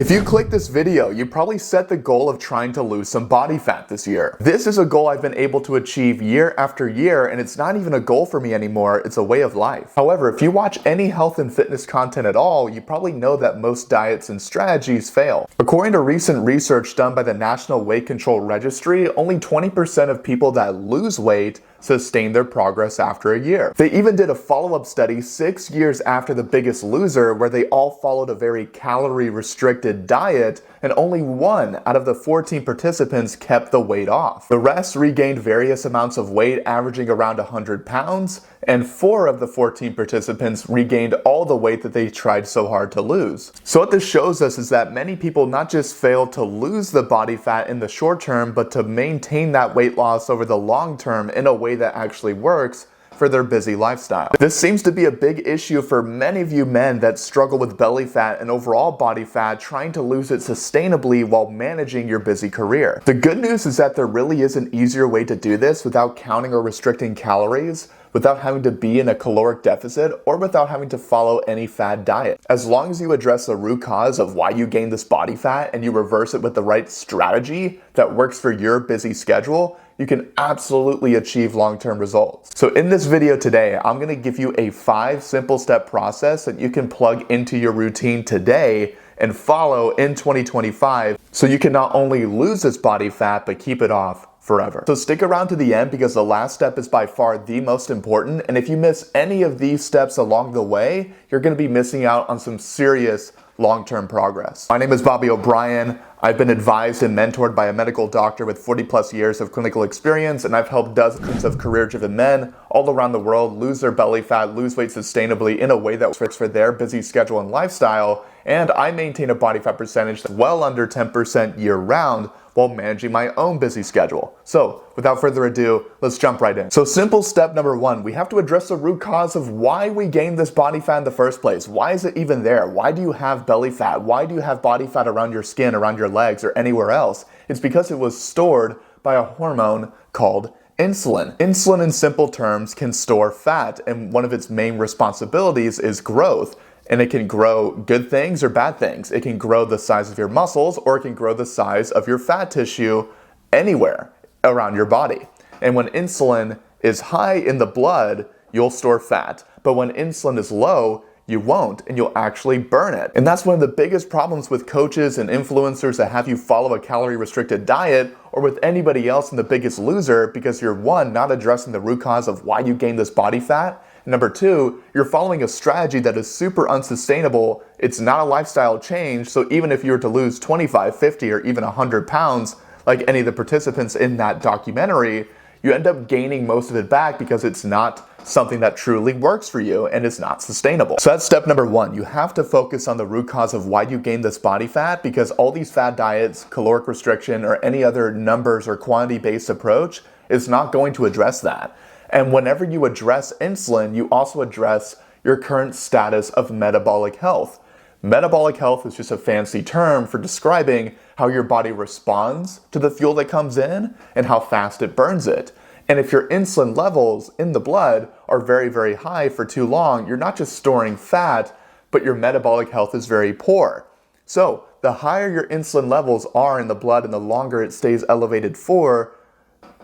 If you click this video, you probably set the goal of trying to lose some body fat this year. This is a goal I've been able to achieve year after year, and it's not even a goal for me anymore, it's a way of life. However, if you watch any health and fitness content at all, you probably know that most diets and strategies fail. According to recent research done by the National Weight Control Registry, only 20% of people that lose weight sustain their progress after a year. They even did a follow-up study 6 years after The Biggest Loser where they all followed a very calorie-restricted diet, and only 1 out of the 14 participants kept the weight off. The rest regained various amounts of weight, averaging around 100 pounds, and 4 of the 14 participants regained all the weight that they tried so hard to lose. So what this shows us is that many people not just fail to lose the body fat in the short term, but to maintain that weight loss over the long term in a way that actually works for their busy lifestyle. This seems to be a big issue for many of you men that struggle with belly fat and overall body fat, trying to lose it sustainably while managing your busy career. The good news is that there really is an easier way to do this without counting or restricting calories, without having to be in a caloric deficit, or without having to follow any fad diet. As long as you address the root cause of why you gain this body fat and you reverse it with the right strategy that works for your busy schedule, you can absolutely achieve long-term results. So in this video today, I'm gonna give you a 5 simple step process that you can plug into your routine today and follow in 2025 so you can not only lose this body fat, but keep it off forever. So stick around to the end because the last step is by far the most important, and if you miss any of these steps along the way, you're gonna be missing out on some serious long-term progress. My name is Bobby O'Brien. I've been advised and mentored by a medical doctor with 40 plus years of clinical experience, and I've helped dozens of career-driven men all around the world lose their belly fat, lose weight sustainably in a way that works for their busy schedule and lifestyle, and I maintain a body fat percentage that's well under 10% year-round while managing my own busy schedule. So without further ado, let's jump right in. So simple step number 1, we have to address the root cause of why we gained this body fat in the first place. Why is it even there? Why do you have belly fat? Why do you have body fat around your skin, around your legs, or anywhere else? It's because it was stored by a hormone called insulin. Insulin, in simple terms, can store fat, and one of its main responsibilities is growth. And it can grow good things or bad things. It can grow the size of your muscles, or it can grow the size of your fat tissue anywhere around your body. And when insulin is high in the blood, you'll store fat. But when insulin is low, you won't, and you'll actually burn it. And that's one of the biggest problems with coaches and influencers that have you follow a calorie-restricted diet, or with anybody else in The Biggest Loser, because you're, 1, not addressing the root cause of why you gained this body fat, and number 2, you're following a strategy that is super unsustainable. It's not a lifestyle change, so even if you were to lose 25, 50, or even 100 pounds, like any of the participants in that documentary, you end up gaining most of it back because it's not something that truly works for you and is not sustainable. So that's step number 1. You have to focus on the root cause of why you gained this body fat, because all these fad diets, caloric restriction, or any other numbers or quantity-based approach is not going to address that. And whenever you address insulin, you also address your current status of metabolic health. Metabolic health is just a fancy term for describing how your body responds to the fuel that comes in and how fast it burns it. And if your insulin levels in the blood are very, very high for too long, you're not just storing fat, but your metabolic health is very poor. So the higher your insulin levels are in the blood and the longer it stays elevated for,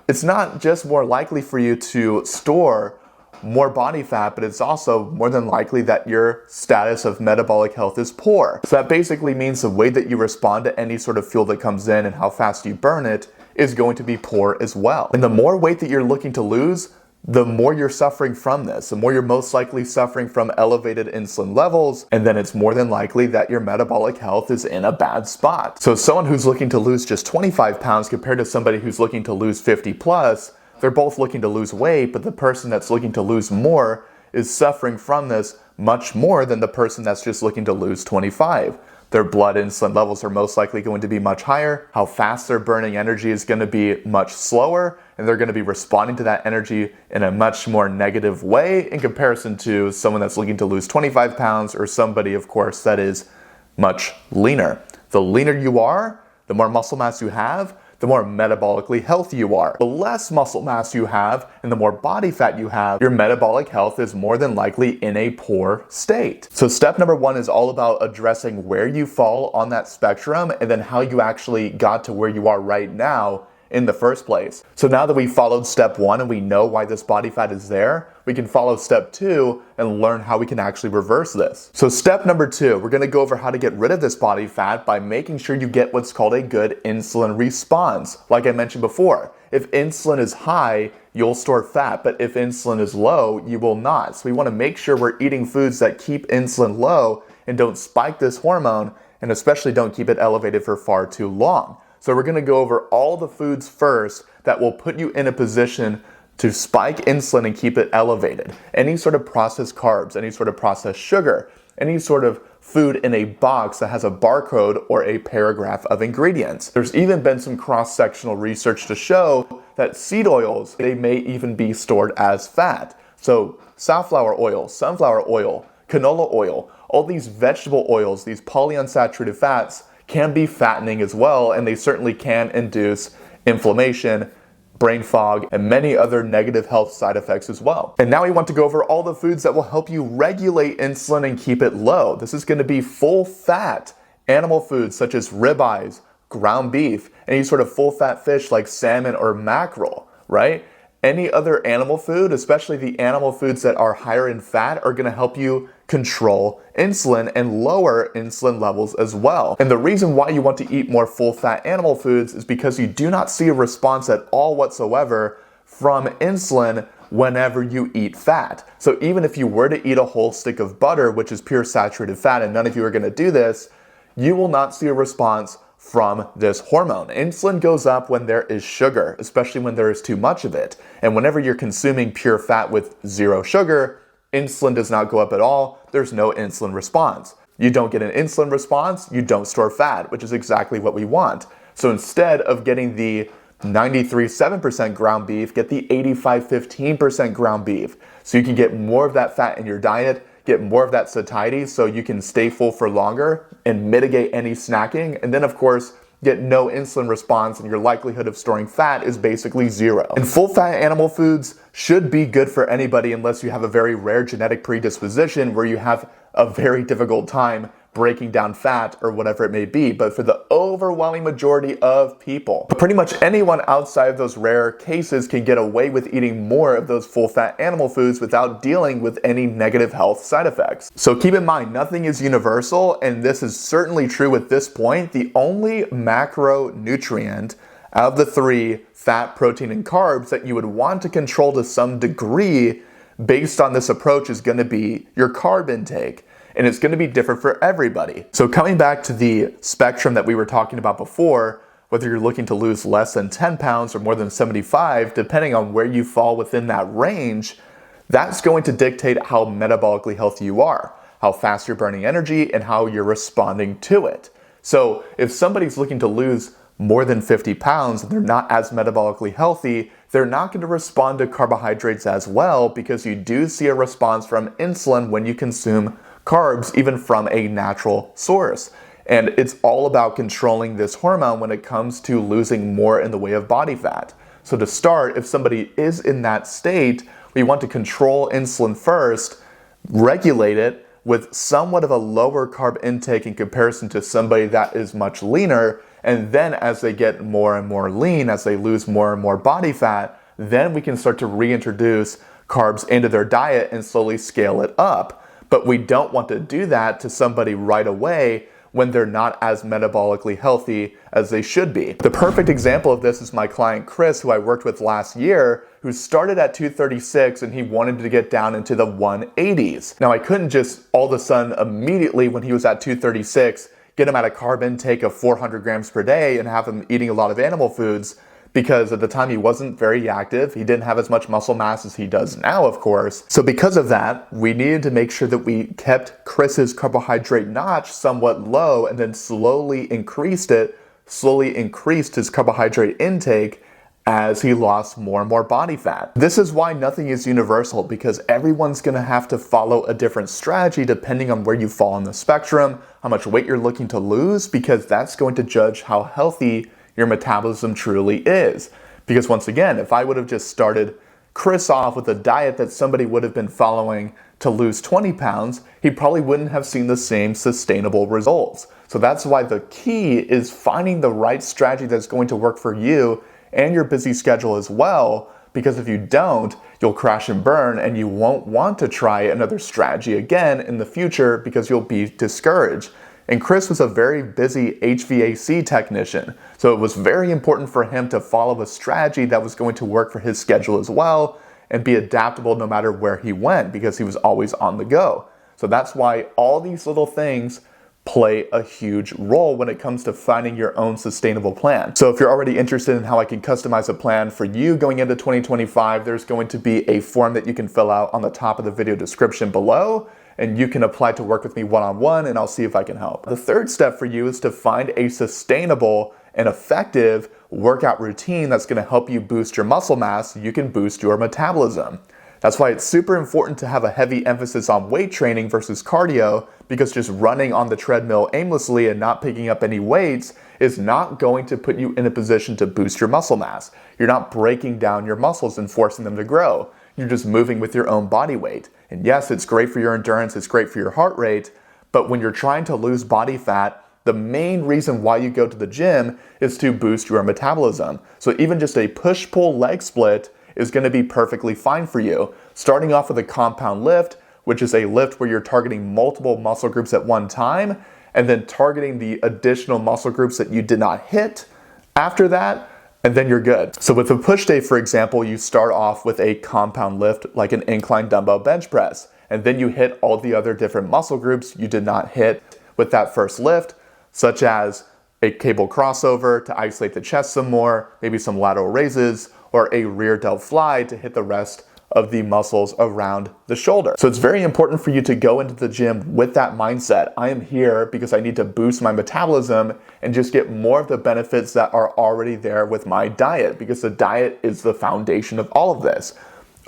it's not just more likely for you to store more body fat, but it's also more than likely that your status of metabolic health is poor. So that basically means the way that you respond to any sort of fuel that comes in and how fast you burn it is going to be poor as well. And the more weight that you're looking to lose, the more you're suffering from this, the more you're most likely suffering from elevated insulin levels, and then it's more than likely that your metabolic health is in a bad spot. So someone who's looking to lose just 25 pounds compared to somebody who's looking to lose 50 plus, they're both looking to lose weight, but the person that's looking to lose more is suffering from this much more than the person that's just looking to lose 25. Their blood insulin levels are most likely going to be much higher. How fast they're burning energy is going to be much slower, and they're going to be responding to that energy in a much more negative way in comparison to someone that's looking to lose 25 pounds or somebody, of course, that is much leaner. The leaner you are, the more muscle mass you have, the more metabolically healthy you are. The less muscle mass you have and the more body fat you have, your metabolic health is more than likely in a poor state. So step number one is all about addressing where you fall on that spectrum and then how you actually got to where you are right now in the first place. So now that we followed step one and we know why this body fat is there, we can follow step two and learn how we can actually reverse this. So step number two, we're gonna go over how to get rid of this body fat by making sure you get what's called a good insulin response. Like I mentioned before, if insulin is high, you'll store fat, but if insulin is low, you will not. So we wanna make sure we're eating foods that keep insulin low and don't spike this hormone, and especially don't keep it elevated for far too long. So we're gonna go over all the foods first that will put you in a position to spike insulin and keep it elevated. Any sort of processed carbs, any sort of processed sugar, any sort of food in a box that has a barcode or a paragraph of ingredients. There's even been some cross-sectional research to show that seed oils, they may even be stored as fat. So safflower oil, sunflower oil, canola oil, all these vegetable oils, these polyunsaturated fats, can be fattening as well, and they certainly can induce inflammation, brain fog, and many other negative health side effects as well. And now we want to go over all the foods that will help you regulate insulin and keep it low. This is going to be full fat animal foods such as ribeyes, ground beef, any sort of full fat fish like salmon or mackerel, right? Any other animal food, especially the animal foods that are higher in fat, are going to help you control insulin and lower insulin levels as well. And the reason why you want to eat more full fat animal foods is because you do not see a response at all whatsoever from insulin whenever you eat fat. So even if you were to eat a whole stick of butter, which is pure saturated fat, and none of you are going to do this, you will not see a response from this hormone. Insulin goes up when there is sugar, especially when there is too much of it. And whenever you're consuming pure fat with zero sugar, insulin does not go up at all. There's no insulin response. You don't get an insulin response, you don't store fat, which is exactly what we want. So instead of getting the 93.7% ground beef, get the 85.15% ground beef. So you can get more of that fat in your diet, get more of that satiety so you can stay full for longer and mitigate any snacking. And then of course, get no insulin response and your likelihood of storing fat is basically zero. And full fat animal foods should be good for anybody unless you have a very rare genetic predisposition where you have a very difficult time breaking down fat or whatever it may be. But for the overwhelming majority of people, pretty much anyone outside of those rare cases can get away with eating more of those full fat animal foods without dealing with any negative health side effects. So keep in mind, nothing is universal, and this is certainly true at this point. The only macronutrient out of the three, fat, protein, and carbs, that you would want to control to some degree based on this approach is going to be your carb intake. And it's going to be different for everybody. So coming back to the spectrum that we were talking about before, whether you're looking to lose less than 10 pounds or more than 75, depending on where you fall within that range, that's going to dictate how metabolically healthy you are, how fast you're burning energy, and how you're responding to it. So if somebody's looking to lose more than 50 pounds and they're not as metabolically healthy, they're not going to respond to carbohydrates as well, because you do see a response from insulin when you consume carbs, even from a natural source. And it's all about controlling this hormone when it comes to losing more in the way of body fat. So to start, if somebody is in that state, we want to control insulin first, regulate it with somewhat of a lower carb intake in comparison to somebody that is much leaner. And then as they get more and more lean, as they lose more and more body fat, then we can start to reintroduce carbs into their diet and slowly scale it up. But we don't want to do that to somebody right away when they're not as metabolically healthy as they should be. The perfect example of this is my client Chris, who I worked with last year, who started at 236 and he wanted to get down into the 180s. Now I couldn't just all of a sudden immediately when he was at 236 get him at a carb intake of 400 grams per day and have him eating a lot of animal foods, because at the time he wasn't very active. He didn't have as much muscle mass as he does now, of course. So because of that, we needed to make sure that we kept Chris's carbohydrate notch somewhat low and then slowly increased his carbohydrate intake as he lost more and more body fat. This is why nothing is universal, because everyone's gonna have to follow a different strategy depending on where you fall on the spectrum, how much weight you're looking to lose, because that's going to judge how healthy your metabolism truly is. Because once again, if I would have just started Chris off with a diet that somebody would have been following to lose 20 pounds, he probably wouldn't have seen the same sustainable results. So that's why the key is finding the right strategy that's going to work for you and your busy schedule as well, because if you don't, you'll crash and burn and you won't want to try another strategy again in the future because you'll be discouraged. And Chris was a very busy HVAC technician, so it was very important for him to follow a strategy that was going to work for his schedule as well and be adaptable no matter where he went, because he was always on the go. So that's why all these little things play a huge role when it comes to finding your own sustainable plan. So if you're already interested in how I can customize a plan for you going into 2025, there's going to be a form that you can fill out on the top of the video description below, and you can apply to work with me one-on-one, and I'll see if I can help. The third step for you is to find a sustainable and effective workout routine that's going to help you boost your muscle mass so you can boost your metabolism. That's why it's super important to have a heavy emphasis on weight training versus cardio, because just running on the treadmill aimlessly and not picking up any weights is not going to put you in a position to boost your muscle mass. You're not breaking down your muscles and forcing them to grow. You're just moving with your own body weight. And yes, it's great for your endurance, it's great for your heart rate, but when you're trying to lose body fat, the main reason why you go to the gym is to boost your metabolism. So even just a push-pull leg split is going to be perfectly fine for you. Starting off with a compound lift, which is a lift where you're targeting multiple muscle groups at one time, and then targeting the additional muscle groups that you did not hit after that, and then you're good. So with a push day, for example, you start off with a compound lift like an incline dumbbell bench press, and then you hit all the other different muscle groups you did not hit with that first lift, such as a cable crossover to isolate the chest some more, maybe some lateral raises, or a rear delt fly to hit the rest of the muscles around the shoulder. So it's very important for you to go into the gym with that mindset. I am here because I need to boost my metabolism and just get more of the benefits that are already there with my diet, because the diet is the foundation of all of this.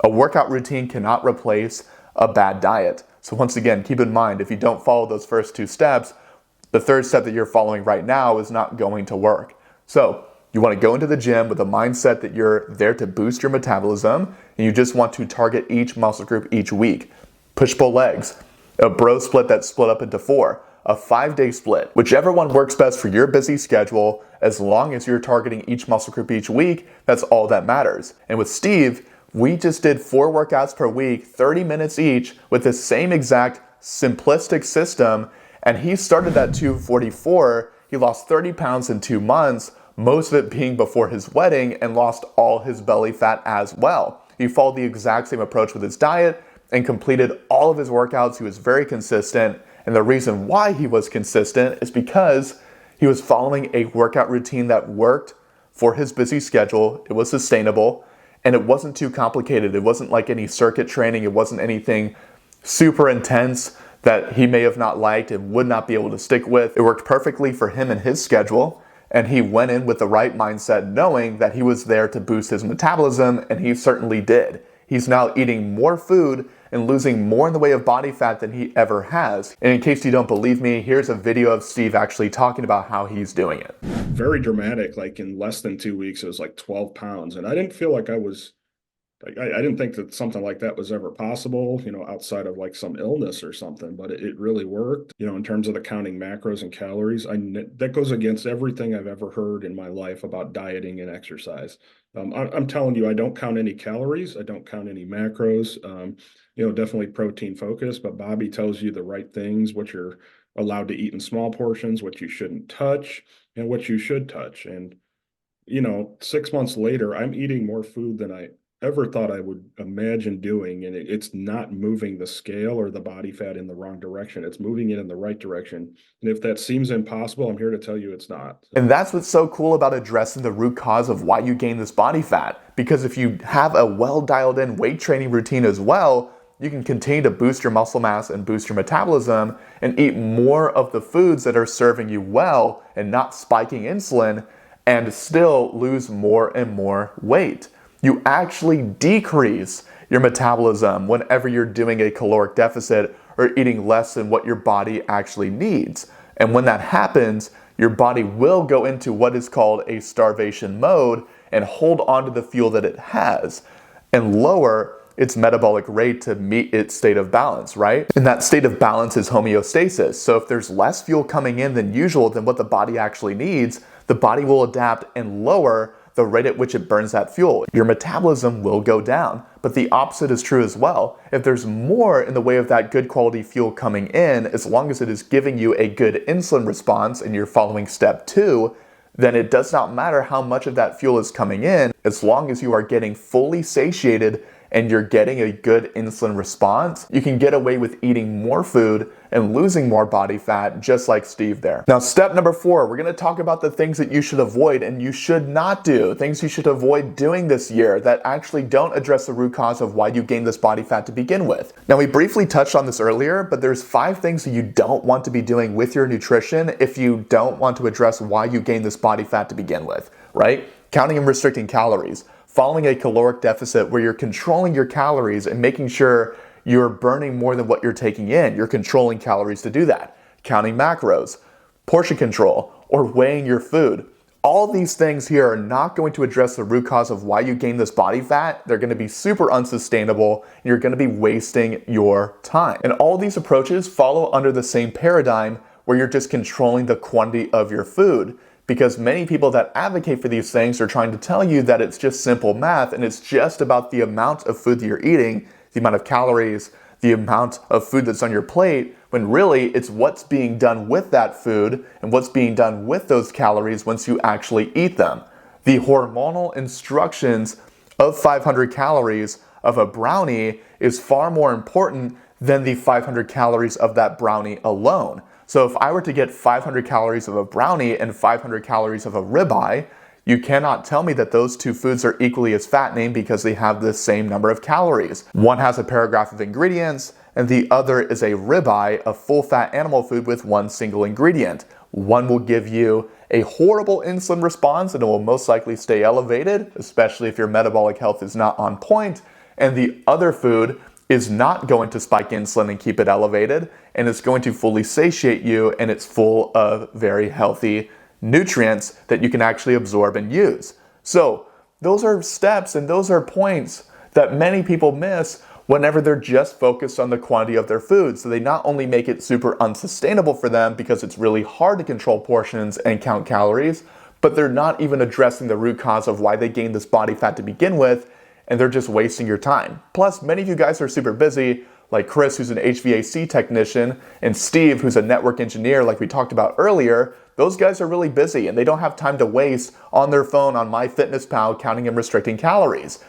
A workout routine cannot replace a bad diet. So once again, keep in mind, if you don't follow those first two steps, the third step that you're following right now is not going to work. So you want to go into the gym with a mindset that you're there to boost your metabolism, and you just want to target each muscle group each week. Push-pull legs, a bro split that's split up into 4, a 5-day split. Whichever one works best for your busy schedule, as long as you're targeting each muscle group each week, that's all that matters. And with Steve, we just did 4 workouts per week, 30 minutes each, with the same exact simplistic system, and he started at 244. He lost 30 pounds in 2 months, most of it being before his wedding, and lost all his belly fat as well. He followed the exact same approach with his diet and completed all of his workouts. He was very consistent, and the reason why he was consistent is because he was following a workout routine that worked for his busy schedule. It was sustainable, and it wasn't too complicated. It wasn't like any circuit training. It wasn't anything super intense that he may have not liked and would not be able to stick with. It worked perfectly for him and his schedule, and he went in with the right mindset, knowing that he was there to boost his metabolism, and he certainly did. He's now eating more food and losing more in the way of body fat than he ever has. And in case you don't believe me, here's a video of Steve actually talking about how he's doing it. Very dramatic. Like in less than 2 weeks, it was like 12 pounds. And I didn't feel like I didn't think that something like that was ever possible, outside of like some illness or something, but it really worked, in terms of the counting macros and calories. That goes against everything I've ever heard in my life about dieting and exercise. I'm telling you, I don't count any calories. I don't count any macros, definitely protein focused, but Bobby tells you the right things, what you're allowed to eat in small portions, what you shouldn't touch, and what you should touch. And, 6 months later, I'm eating more food than I ever thought I would imagine doing, and it's not moving the scale or the body fat in the wrong direction. It's moving it in the right direction. And if that seems impossible, I'm here to tell you it's not. And that's what's so cool about addressing the root cause of why you gain this body fat. Because if you have a well dialed in weight training routine as well, you can continue to boost your muscle mass and boost your metabolism and eat more of the foods that are serving you well and not spiking insulin, and still lose more and more weight. You actually decrease your metabolism whenever you're doing a caloric deficit or eating less than what your body actually needs. And when that happens, your body will go into what is called a starvation mode and hold on to the fuel that it has and lower its metabolic rate to meet its state of balance, right? And that state of balance is homeostasis. So if there's less fuel coming in than usual than what the body actually needs, the body will adapt and lower the rate at which it burns that fuel. Your metabolism will go down, but the opposite is true as well. If there's more in the way of that good quality fuel coming in, as long as it is giving you a good insulin response and you're following step 2, then it does not matter how much of that fuel is coming in, as long as you are getting fully satiated and you're getting a good insulin response, you can get away with eating more food and losing more body fat, just like Steve there. Now, step number 4, we're gonna talk about the things that you should avoid and you should not do, things you should avoid doing this year that actually don't address the root cause of why you gained this body fat to begin with. Now, we briefly touched on this earlier, but there's 5 things that you don't want to be doing with your nutrition if you don't want to address why you gained this body fat to begin with, right? Counting and restricting calories. Following a caloric deficit where you're controlling your calories and making sure you're burning more than what you're taking in. You're controlling calories to do that. Counting macros, portion control, or weighing your food. All these things here are not going to address the root cause of why you gain this body fat. They're going to be super unsustainable, and you're going to be wasting your time. And all these approaches follow under the same paradigm where you're just controlling the quantity of your food. Because many people that advocate for these things are trying to tell you that it's just simple math and it's just about the amount of food that you're eating, the amount of calories, the amount of food that's on your plate, when really it's what's being done with that food and what's being done with those calories once you actually eat them. The hormonal instructions of 500 calories of a brownie is far more important than the 500 calories of that brownie alone. So if I were to get 500 calories of a brownie and 500 calories of a ribeye, you cannot tell me that those 2 foods are equally as fattening because they have the same number of calories. One has a paragraph of ingredients and the other is a ribeye, a full fat animal food with one single ingredient. One will give you a horrible insulin response and it will most likely stay elevated, especially if your metabolic health is not on point, and the other food is not going to spike insulin and keep it elevated, and it's going to fully satiate you, and it's full of very healthy nutrients that you can actually absorb and use. So those are steps and those are points that many people miss whenever they're just focused on the quantity of their food. So they not only make it super unsustainable for them because it's really hard to control portions and count calories, but they're not even addressing the root cause of why they gained this body fat to begin with, and they're just wasting your time. Plus, many of you guys are super busy, like Chris, who's an HVAC technician, and Steve, who's a network engineer, like we talked about earlier. Those guys are really busy, and they don't have time to waste on their phone on MyFitnessPal counting and restricting calories.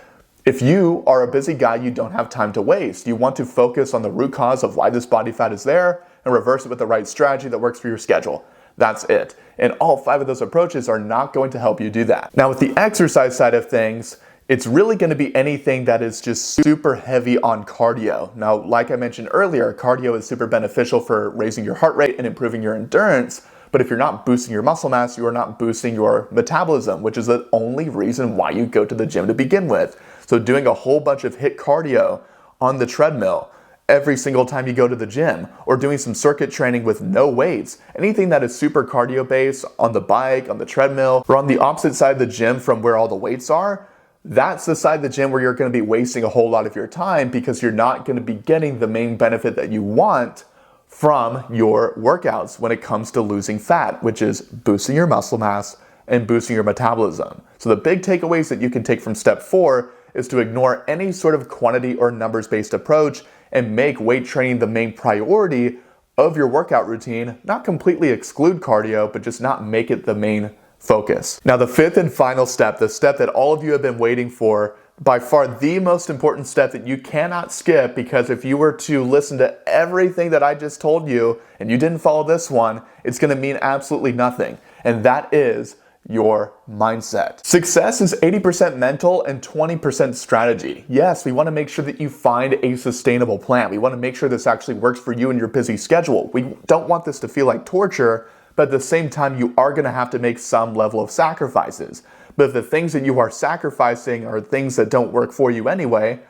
If you are a busy guy, you don't have time to waste. You want to focus on the root cause of why this body fat is there and reverse it with the right strategy that works for your schedule. That's it. And all 5 of those approaches are not going to help you do that. Now, with the exercise side of things, it's really going to be anything that is just super heavy on cardio. Now, like I mentioned earlier, cardio is super beneficial for raising your heart rate and improving your endurance. But if you're not boosting your muscle mass, you are not boosting your metabolism, which is the only reason why you go to the gym to begin with. So doing a whole bunch of HIIT cardio on the treadmill every single time you go to the gym, or doing some circuit training with no weights, anything that is super cardio based on the bike, on the treadmill, or on the opposite side of the gym from where all the weights are, that's the side of the gym where you're going to be wasting a whole lot of your time because you're not going to be getting the main benefit that you want from your workouts when it comes to losing fat, which is boosting your muscle mass and boosting your metabolism. So the big takeaways that you can take from step 4 is to ignore any sort of quantity or numbers-based approach and make weight training the main priority of your workout routine. Not completely exclude cardio, but just not make it the main focus. Now, the 5th and final step, the step that all of you have been waiting for, by far the most important step that you cannot skip, because if you were to listen to everything that I just told you and you didn't follow this one, it's going to mean absolutely nothing. And that is your mindset. Success is 80% mental and 20% strategy. Yes, we want to make sure that you find a sustainable plan. We want to make sure this actually works for you and your busy schedule. We don't want this to feel like torture, but at the same time, you are going to have to make some level of sacrifices. But if the things that you are sacrificing are things that don't work for you anyway,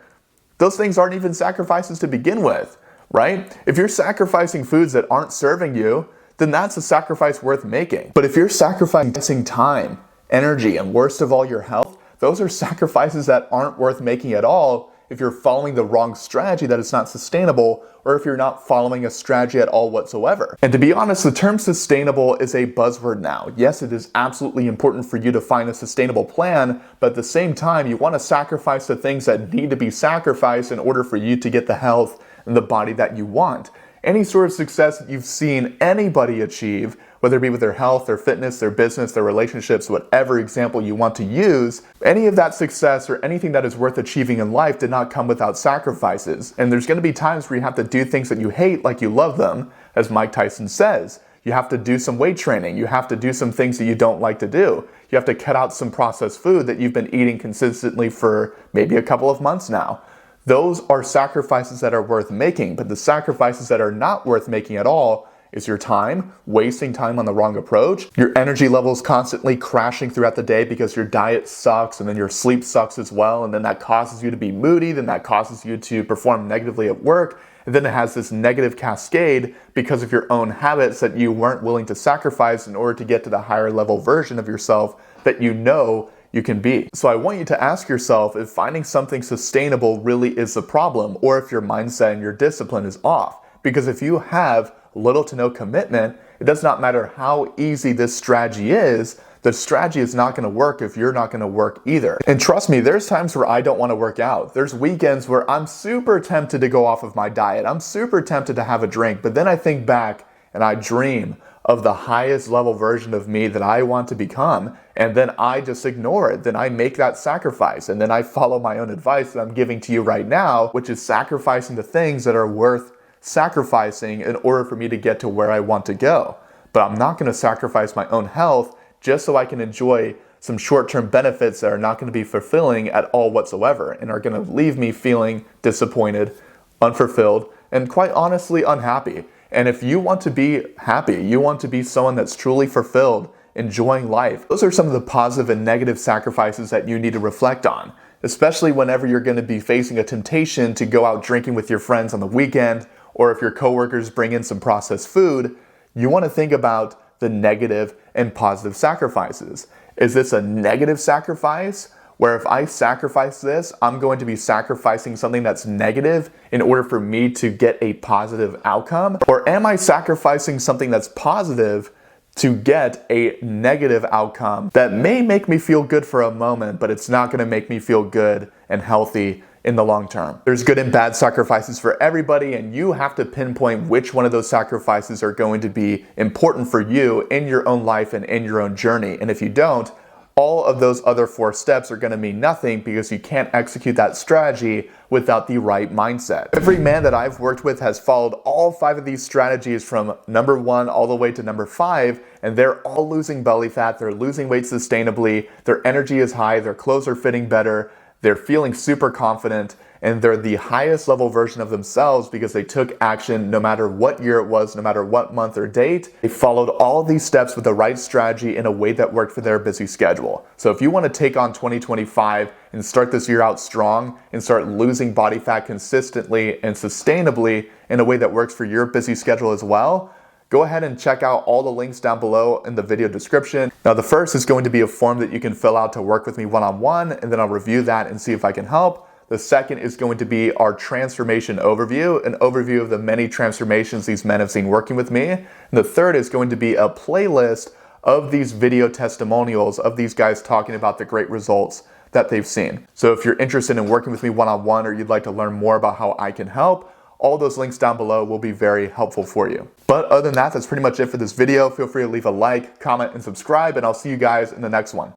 those things aren't even sacrifices to begin with, right? If you're sacrificing foods that aren't serving you then that's a sacrifice worth making. But if you're sacrificing time, energy, and worst of all, your health, those are sacrifices that aren't worth making at all if you're following the wrong strategy that is not sustainable, or if you're not following a strategy at all whatsoever. And to be honest, the term sustainable is a buzzword now. Yes, it is absolutely important for you to find a sustainable plan, but at the same time, you want to sacrifice the things that need to be sacrificed in order for you to get the health and the body that you want. Any sort of success that you've seen anybody achieve, whether it be with their health, their fitness, their business, their relationships, whatever example you want to use, any of that success or anything that is worth achieving in life did not come without sacrifices. And there's going to be times where you have to do things that you hate like you love them, as Mike Tyson says. You have to do some weight training. You have to do some things that you don't like to do. You have to cut out some processed food that you've been eating consistently for maybe a couple of months now. Those are sacrifices that are worth making, but the sacrifices that are not worth making at all is your time, wasting time on the wrong approach, your energy levels constantly crashing throughout the day because your diet sucks and then your sleep sucks as well, and then that causes you to be moody, then that causes you to perform negatively at work, and then it has this negative cascade because of your own habits that you weren't willing to sacrifice in order to get to the higher level version of yourself that you know you can be. So I want you to ask yourself if finding something sustainable really is the problem, or if your mindset and your discipline is off. Because if you have little to no commitment, it does not matter how easy this strategy is, the strategy is not going to work if you're not going to work either. And trust me, there's times where I don't want to work out. There's weekends where I'm super tempted to go off of my diet. I'm super tempted to have a drink, but then I think back and I dream of the highest level version of me that I want to become, and then I just ignore it. Then I make that sacrifice, and then I follow my own advice that I'm giving to you right now, which is sacrificing the things that are worth sacrificing in order for me to get to where I want to go. But I'm not going to sacrifice my own health just so I can enjoy some short-term benefits that are not going to be fulfilling at all whatsoever and are going to leave me feeling disappointed, unfulfilled, and quite honestly unhappy. And if you want to be happy, you want to be someone that's truly fulfilled, enjoying life, those are some of the positive and negative sacrifices that you need to reflect on, especially whenever you're going to be facing a temptation to go out drinking with your friends on the weekend, or if your coworkers bring in some processed food. You want to think about the negative and positive sacrifices. Is this a negative sacrifice where if I sacrifice this, I'm going to be sacrificing something that's negative in order for me to get a positive outcome? Or am I sacrificing something that's positive to get a negative outcome that may make me feel good for a moment, but it's not going to make me feel good and healthy in the long term? There's good and bad sacrifices for everybody, and you have to pinpoint which one of those sacrifices are going to be important for you in your own life and in your own journey. And if you don't, all of those other 4 steps are going to mean nothing because you can't execute that strategy without the right mindset. Every man that I've worked with has followed all 5 of these strategies from number 1 all the way to number 5, and they're all losing belly fat, they're losing weight sustainably, their energy is high, their clothes are fitting better, they're feeling super confident, and they're the highest level version of themselves because they took action no matter what year it was, no matter what month or date. They followed all of these steps with the right strategy in a way that worked for their busy schedule. So if you want to take on 2025 and start this year out strong and start losing body fat consistently and sustainably in a way that works for your busy schedule as well, go ahead and check out all the links down below in the video description. Now, the first is going to be a form that you can fill out to work with me one-on-one, and then I'll review that and see if I can help. The second is going to be our transformation overview, an overview of the many transformations these men have seen working with me. And the third is going to be a playlist of these video testimonials of these guys talking about the great results that they've seen. So if you're interested in working with me one-on-one, or you'd like to learn more about how I can help, all those links down below will be very helpful for you. But other than that, that's pretty much it for this video. Feel free to leave a like, comment, and subscribe, and I'll see you guys in the next one.